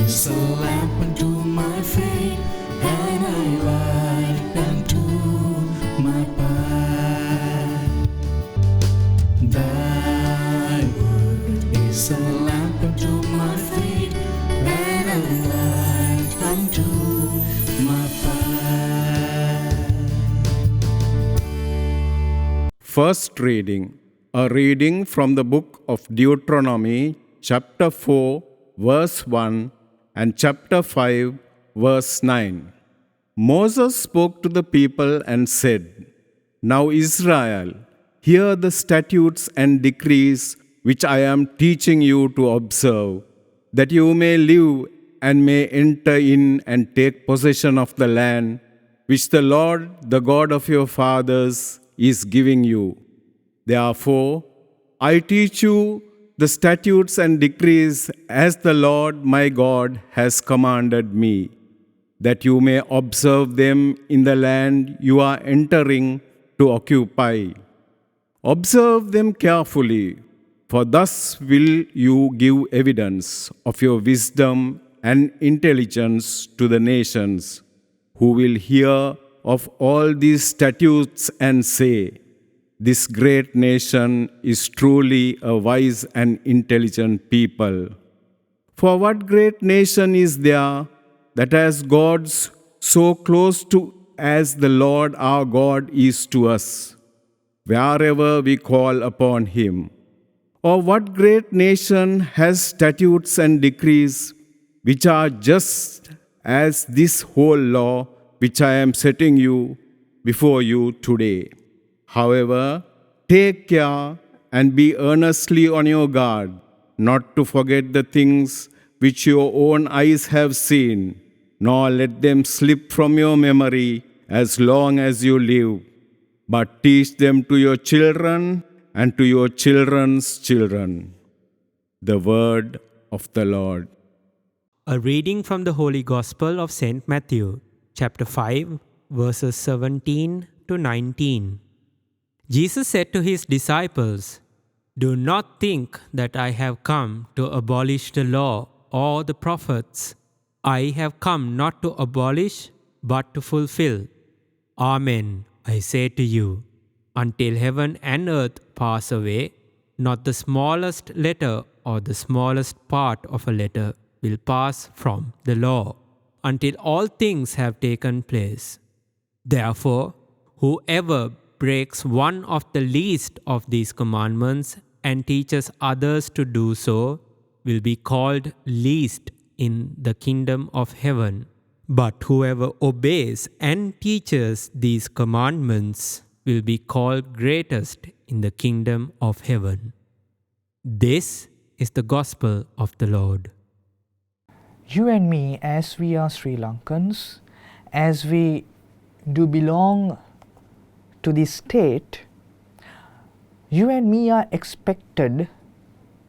is a lamp unto my feet, and a light unto my path. Thy word is a lamp unto my feet, and a light unto my path. First reading, a reading from the book of Deuteronomy, chapter 4, verse 1, and chapter 5, verse 9. Moses spoke to the people and said, Now Israel, hear the statutes and decrees which I am teaching you to observe, that you may live and may enter in and take possession of the land which the Lord, the God of your fathers, is giving you. Therefore, I teach you the statutes and decrees as the Lord my God has commanded me, that you may observe them in the land you are entering to occupy. Observe them carefully, for thus will you give evidence of your wisdom and intelligence to the nations, who will hear of all these statutes and say, This great nation is truly a wise and intelligent people. For what great nation is there that has gods so close to as the Lord our God is to us, wherever we call upon him? Or what great nation has statutes and decrees which are just as this whole law which I am setting you before you today? However, take care and be earnestly on your guard, not to forget the things which your own eyes have seen, nor let them slip from your memory as long as you live, but teach them to your children and to your children's children. The word of the Lord. A reading from the Holy Gospel of St. Matthew, chapter 5, verses 17 to 19. Jesus said to his disciples, Do not think that I have come to abolish the law or the prophets. I have come not to abolish, but to fulfill. Amen, I say to you, until heaven and earth pass away, not the smallest letter or the smallest part of a letter will pass from the law, until all things have taken place. Therefore, whoever breaks one of the least of these commandments and teaches others to do so will be called least in the kingdom of heaven. But whoever obeys and teaches these commandments will be called greatest in the kingdom of heaven. This is the gospel of the Lord. You and me, as we are Sri Lankans, as we do belong to this state, you and me are expected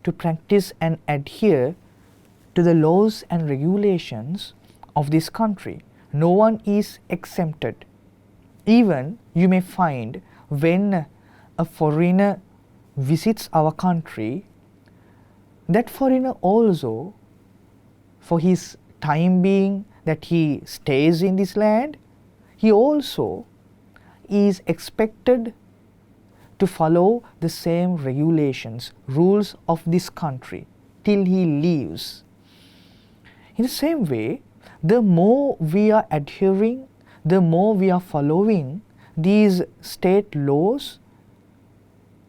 to practice and adhere to the laws and regulations of this country. No one is exempted. Even you may find when a foreigner visits our country, that foreigner also, for his time being that he stays in this land, he also is expected to follow the same regulations, rules of this country till he leaves. In the same way, the more we are adhering, the more we are following these state laws,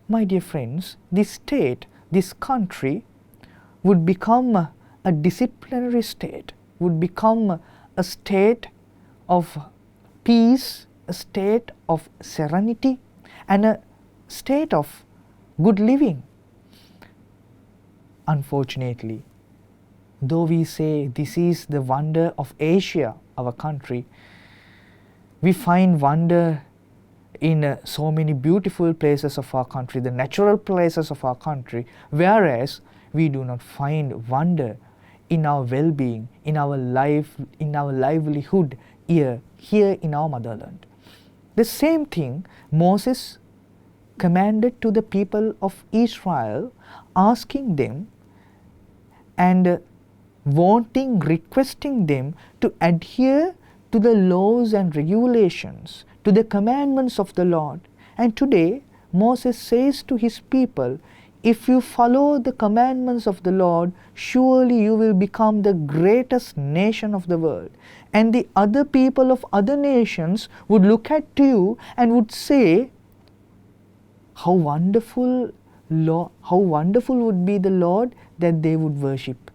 my dear friends, this state, this country would become a disciplinary state, would become a state of peace, a state of serenity, and a state of good living. Unfortunately, though we say this is the wonder of Asia, our country, we find wonder in so many beautiful places of our country, the natural places of our country, whereas we do not find wonder in our well-being, in our life, in our livelihood here in our motherland. The same thing Moses commanded to the people of Israel, asking them and wanting, requesting them to adhere to the laws and regulations, to the commandments of the Lord. And today, Moses says to his people, if you follow the commandments of the Lord, surely you will become the greatest nation of the world. And the other people of other nations would look at you and would say, how wonderful would be the Lord that they would worship.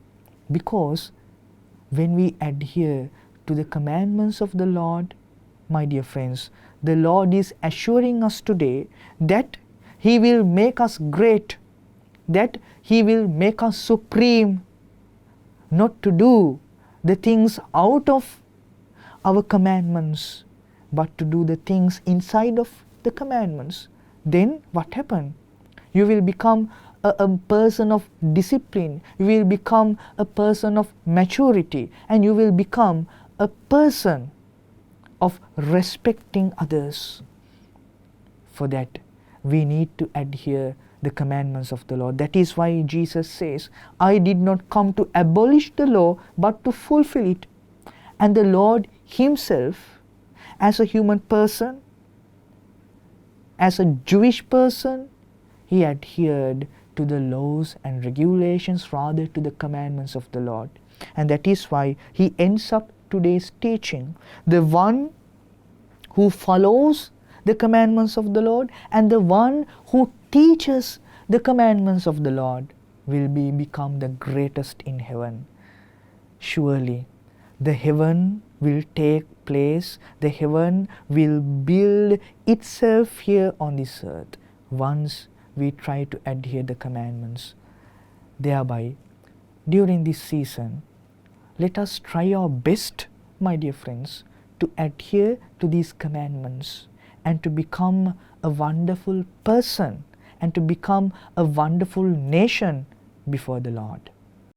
Because when we adhere to the commandments of the Lord, my dear friends, the Lord is assuring us today that He will make us great, that He will make us supreme, not to do the things out of our commandments, but to do the things inside of the commandments. Then what happened? You will become a person of discipline, you will become a person of maturity, and you will become a person of respecting others. For that, we need to adhere the commandments of the Lord. That is why Jesus says, I did not come to abolish the law, but to fulfill it. And the Lord Himself, as a human person, as a Jewish person, He adhered to the laws and regulations, rather to the commandments of the Lord. And that is why He ends up today's teaching. The one who follows the commandments of the Lord and the one who teaches the commandments of the Lord will become the greatest in heaven. Surely the heaven will take place, the heaven will build itself here on this earth once we try to adhere the commandments. Thereby, during this season, let us try our best, my dear friends, to adhere to these commandments and to become a wonderful person and to become a wonderful nation before the Lord.